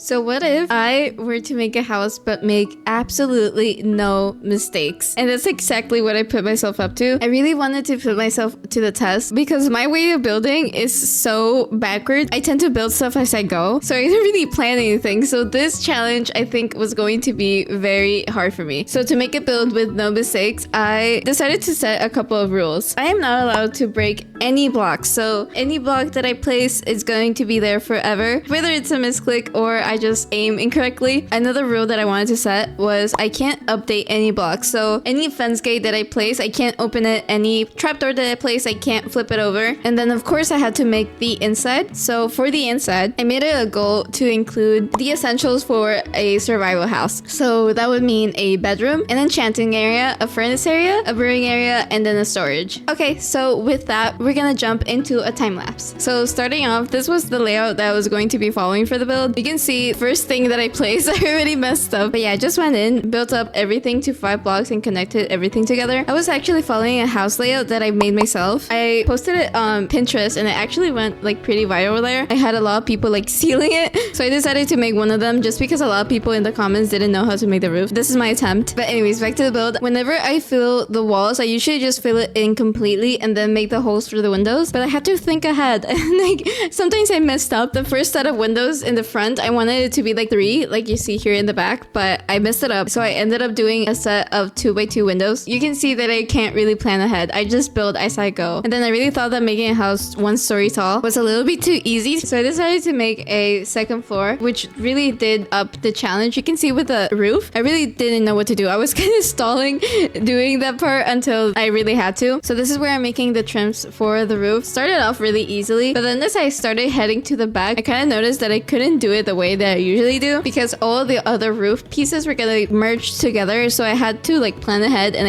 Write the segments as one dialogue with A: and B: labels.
A: So what if I were to make a house but make absolutely no mistakes? And that's exactly what I put myself up to. I really wanted to put myself to the test because my way of building is so backward. I tend to build stuff as I go, so I didn't really plan anything. So this challenge I think was going to be very hard for me. So to make a build with no mistakes, I decided to set a couple of rules. I am not allowed to break any blocks. So any block that I place is going to be there forever, whether it's a misclick or I just aim incorrectly. Another rule that I wanted to set was I can't update any blocks. So any fence gate that I place, I can't open it. Any trapdoor that I place, I can't flip it over. And then of course I had to make the inside. So for the inside, I made it a goal to include the essentials for a survival house. So that would mean a bedroom, an enchanting area, a furnace area, a brewing area, and then a storage. Okay, so with that, we're gonna jump into a time lapse. So starting off, this was the layout that I was going to be following for the build. You can see first thing that I placed, I already messed up. But yeah, I just went in, built up everything to 5 blocks and connected everything together. I was actually following a house layout that I made myself. I posted it on Pinterest and it actually went like pretty viral there. I had a lot of people like stealing it. So I decided to make one of them just because a lot of people in the comments didn't know how to make the roof. This is my attempt. But anyways, back to the build. Whenever I fill the walls, I usually just fill it in completely and then make the holes for the windows. But I had to think ahead. And like sometimes I messed up. The first set of windows in the front, I wanted it to be like 3, like you see here in the back, but I messed it up. So I ended up doing a set of 2x2 windows. You can see that I can't really plan ahead. I just build as I go. And then I really thought that making a house 1 story tall was a little bit too easy. So I decided to make a second floor, which really did up the challenge. You can see with the roof, I really didn't know what to do. I was kind of stalling doing that part until I really had to. So this is where I'm making the trims for the roof. Started off really easily, but then as I started heading to the back, I kind of noticed that I couldn't do it the way that I usually do because all the other roof pieces were gonna merge together. So I had to like plan ahead and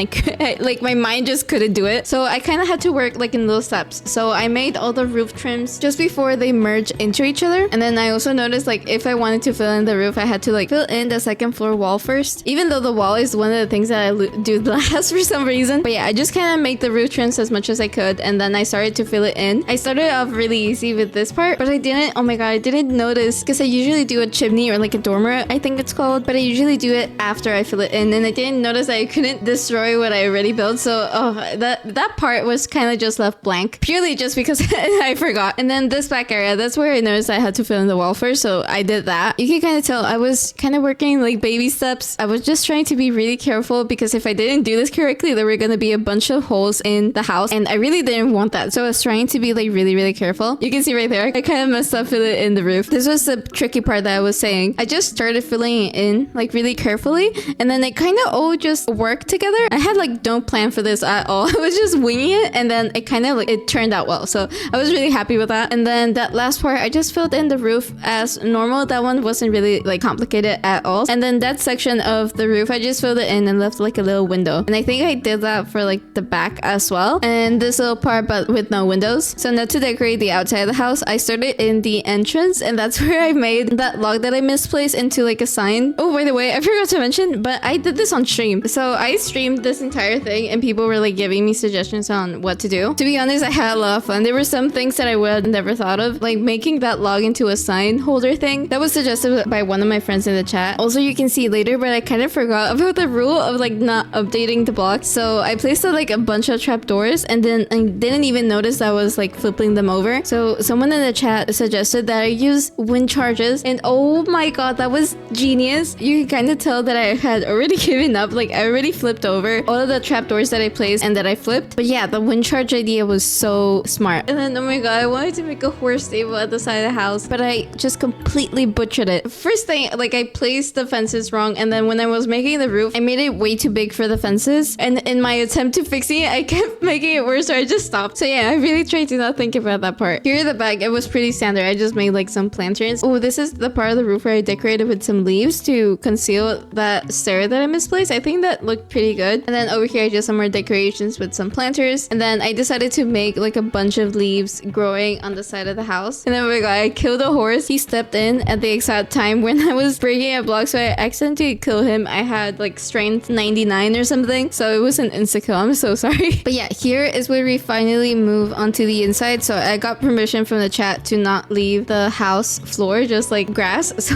A: like my mind just couldn't do it. So I kind of had to work like in little steps. So I made all the roof trims just before they merge into each other. And then I also noticed like if I wanted to fill in the roof, I had to like fill in the second floor wall first, even though the wall is one of the things that I do last for some reason. But yeah, I just kind of made the roof trims as much as I could. And then I started to fill it in. I started off really easy with this part, but I didn't, oh my God, I didn't notice because I usually do a chimney or like a dormer, I think it's called, but I usually do it after I fill it in. And I didn't notice that I couldn't destroy what I already built. So that part was kind of just left blank purely just because I forgot. And then this back area, that's where I noticed I had to fill in the wall first. So I did that. You can kind of tell I was kind of working like baby steps. I was just trying to be really careful because if I didn't do this correctly, there were going to be a bunch of holes in the house and I really didn't want that. So I was trying to be like really careful. You can see right there, I kind of messed up filling it in the roof. This was the tricky part that I was saying. I just started filling it in like really carefully and then they kind of all just worked together. I had like no plan for this at all. I was just winging it and then it kind of like it turned out well. So I was really happy with that. And then that last part, I just filled in the roof as normal. That one wasn't really like complicated at all. And then that section of the roof, I just filled it in and left like a little window. And I think I did that for like the back as well. And this little part, but with no windows. So now to decorate the outside of the house, I started in the entrance and that's where I made that log that I misplaced into like a sign. Oh, by the way, I forgot to mention, but I did this on stream. So I streamed this entire thing and people were like giving me suggestions on what to do. To be honest, I had a lot of fun. There were some things that I would have never thought of, like making that log into a sign holder thing. That was suggested by one of my friends in the chat. Also, you can see later, but I kind of forgot about the rule of like not updating the blocks. So I placed like a bunch of trapdoors and then I didn't even notice I was like flipping them over. So someone in the chat suggested that I use wind charges and oh my God, that was genius. You can kind of tell that I had already given up. Like I already flipped over all of the trapdoors that I placed and that I flipped. But yeah, the wind charge idea was so smart. And then oh my God, I wanted to make a horse stable at the side of the house, but I just completely butchered it. First thing, like I placed the fences wrong and then when I was making the roof, I made it way too big for the fences. And in my attempt to fixing it, I kept making it worse, so I just stopped. So yeah, I really tried to not think about that part. Here in the back, it was pretty standard. I just made like some lanterns. Oh, this is the part of the roof where I decorated with some leaves to conceal that stair that I misplaced. I think that looked pretty good. And then over here, I did some more decorations with some planters. And then I decided to make like a bunch of leaves growing on the side of the house. And then oh my God, I killed a horse. He stepped in at the exact time when I was breaking a block, so I accidentally killed him. I had like strength 99 or something, so it was an insta kill. I'm so sorry. But yeah, here is where we finally move onto the inside. So I got permission from the chat to not leave the house floor, just like grass. So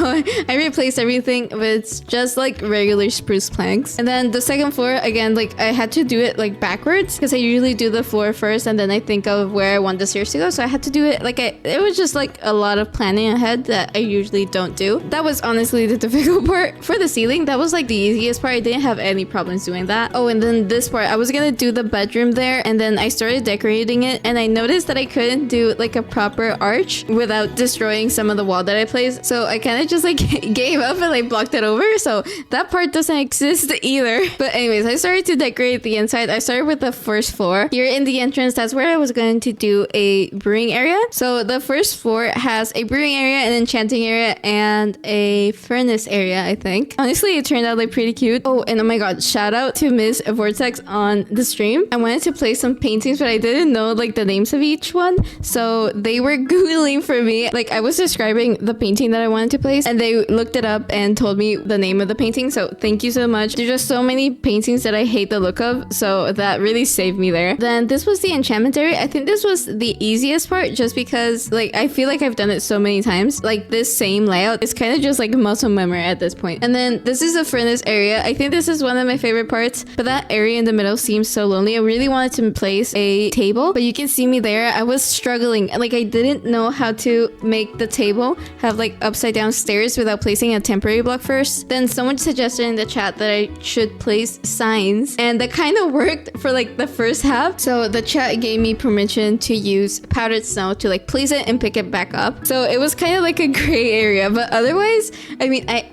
A: I replaced everything with just like regular spruce planks. And then the second floor, again, like I had to do it like backwards because I usually do the floor first and then I think of where I want the stairs to go. So I had to do it like it was just like a lot of planning ahead that I usually don't do. That was honestly the difficult part. For the ceiling, that was like the easiest part. I didn't have any problems doing that. Oh, and then this part, I was gonna do the bedroom there and then I started decorating it and I noticed that I couldn't do like a proper arch without destroying some of the wall that I placed. So I kind of just like gave up and like blocked it over. So that part doesn't exist either. But anyways, I started to decorate the inside. I started with the first floor. Here in the entrance, that's where I was going to do a brewing area. So the first floor has a brewing area, an enchanting area, and a furnace area, I think. Honestly, it turned out like pretty cute. Oh, and oh my god, shout out to Miss Vortex on the stream. I wanted to place some paintings, but I didn't know like the names of each one. So they were Googling for me. Like I was describing the painting that I wanted to place and they looked it up and told me the name of the painting. So thank you so much. There's just so many paintings that I hate the look of. So that really saved me there. Then this was the enchantment area. I think this was the easiest part just because like I feel like I've done it so many times. Like this same layout is kind of just like muscle memory at this point. And then this is the furnace area. I think this is one of my favorite parts, but that area in the middle seems so lonely. I really wanted to place a table, but you can see me there. I was struggling. Like I didn't know how to make the table have like upside down stairs without placing a temporary block first. Then someone suggested in the chat that I should place signs and that kind of worked for like the first half. So the chat gave me permission to use powdered snow to like place it and pick it back up. So it was kind of like a gray area, but otherwise, I mean, I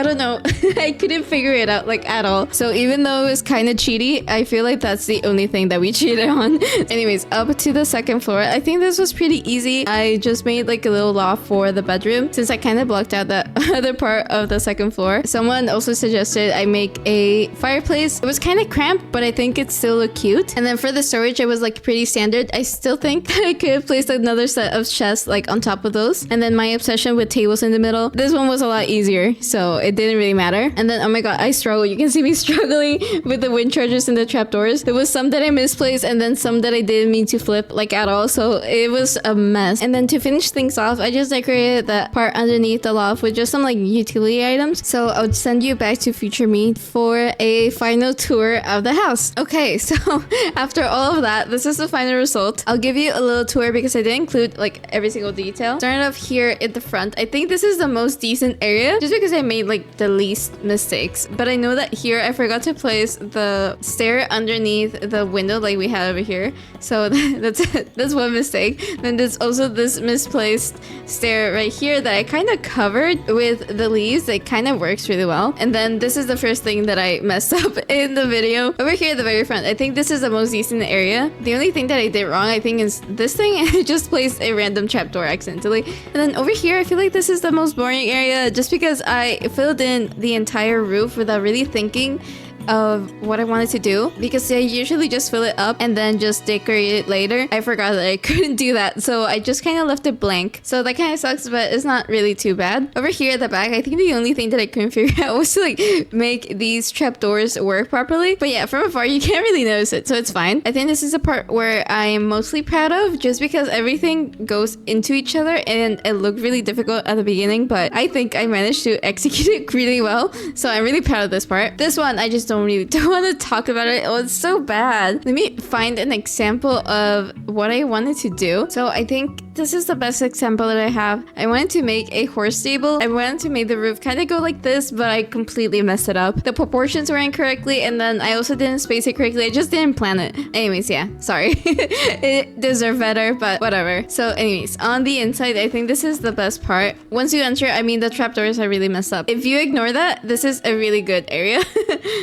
A: don't know. I couldn't figure it out like at all. So even though it was kind of cheaty, I feel like that's the only thing that we cheated on. Anyways, up to the second floor. I think this was pretty easy. I just made like a little loft for the bedroom since I kind of blocked out the other part of the second floor. Someone also suggested I make a fireplace. It was kind of cramped, but I think it still looked cute. And then for the storage, it was like pretty standard. I still think I could have placed another set of chests like on top of those. And then my obsession with tables in the middle. This one was a lot easier, so it didn't really matter. And then, oh my god, I struggle. You can see me struggling with the wind chargers and the trapdoors. There was some that I misplaced and then some that I didn't mean to flip like at all. So it was a mess. And then to finish things off, I just decorated that part underneath the loft with just some like utility items. So I would send you back to future me for a final tour of the house. Okay, so after all of that, this is the final result. I'll give you a little tour because I didn't include like every single detail. Starting off here at the front, I think this is the most decent area just because I made like the least mistakes. But I know that here I forgot to place the stair underneath the window like we had over here. So that's one mistake. Then there's also this misplaced stair right here that I kind of covered with the leaves. It kind of works really well. And then this is the first thing that I messed up in the video. Over here at the very front, I think this is the most decent area. The only thing that I did wrong, I think, is this thing. I just placed a random trapdoor accidentally. And then over here, I feel like this is the most boring area just because I filled in the entire roof without really thinking of what I wanted to do because I usually just fill it up and then just decorate it later. I forgot that I couldn't do that, so I just kind of left it blank. So that kind of sucks, but it's not really too bad. Over here at the back, I think the only thing that I couldn't figure out was to like make these trapdoors work properly. But yeah, from afar you can't really notice it, so it's fine. I think this is the part where I am mostly proud of just because everything goes into each other and it looked really difficult at the beginning, but I think I managed to execute it really well. So I'm really proud of this part. This one, I just don't want to talk about it. Oh, it's so bad. Let me find an example of what I wanted to do. So I think this is the best example that I have. I wanted to make a horse stable. I wanted to make the roof kind of go like this, but I completely messed it up. The proportions were incorrectly, and then I also didn't space it correctly. I just didn't plan it. Anyways, yeah, sorry. It deserved better, but whatever. So anyways, on the inside, I think this is the best part. Once you enter, I mean, the trapdoors are really messed up. If you ignore that, this is a really good area.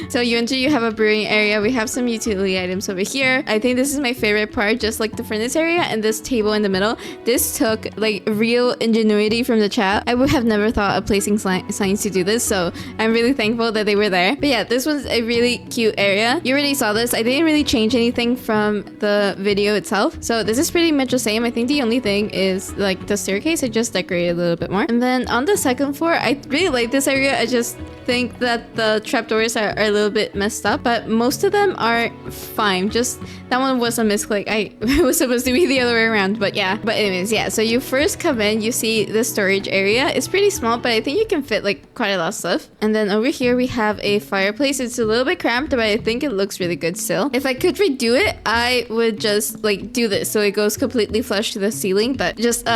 A: So you enter, you have a brewing area. We have some utility items over here. I think this is my favorite part, just like the furnace area and this table in the middle. This took like real ingenuity from the chat. I would have never thought of placing signs to do this, so I'm really thankful that they were there. But yeah, this was a really cute area. You already saw this. I didn't really change anything from the video itself, so this is pretty much the same. I think the only thing is like the staircase. I just decorated a little bit more. And then on the second floor, I really like this area. I just think that the trapdoors are a little little bit messed up, but most of them are fine. Just that one was a misclick. It was supposed to be the other way around, but yeah. But anyways, yeah. So you first come in, you see the storage area. It's pretty small, but I think you can fit like quite a lot of stuff. And then over here we have a fireplace. It's a little bit cramped, but I think it looks really good still. If I could redo it, I would just like do this so it goes completely flush to the ceiling, but just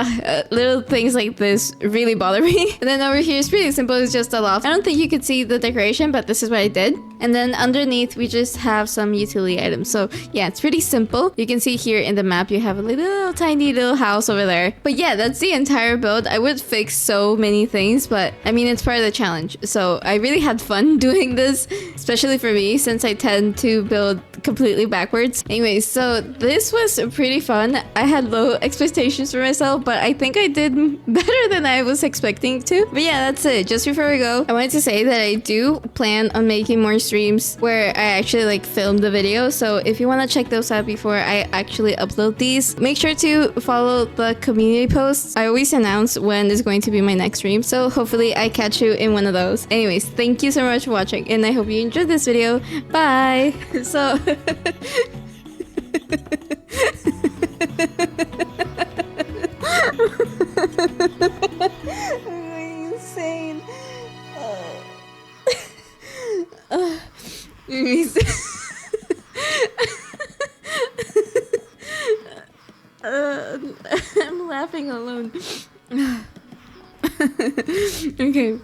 A: little things like this really bother me. And then over here is pretty simple. It's just a loft. I don't think you could see the decoration, but this is what I did. And then underneath we just have some utility items. So yeah, it's pretty simple. You can see here in the map you have a little tiny little house over there. But yeah, that's the entire build. I would fix so many things, but I mean, it's part of the challenge. So I really had fun doing this, especially for me since I tend to build completely backwards. Anyways, so this was pretty fun. I had low expectations for myself, but I think I did better than I was expecting to. But yeah, that's it. Just before we go, I wanted to say that I do plan on making more streams where I actually like film the video. So if you want to check those out before I actually upload these, make sure to follow the community posts. I always announce when is going to be my next stream, so hopefully I catch you in one of those. Anyways, thank you so much for watching, and I hope you enjoyed this video. Bye. So I'm going insane. I'm laughing alone. Okay.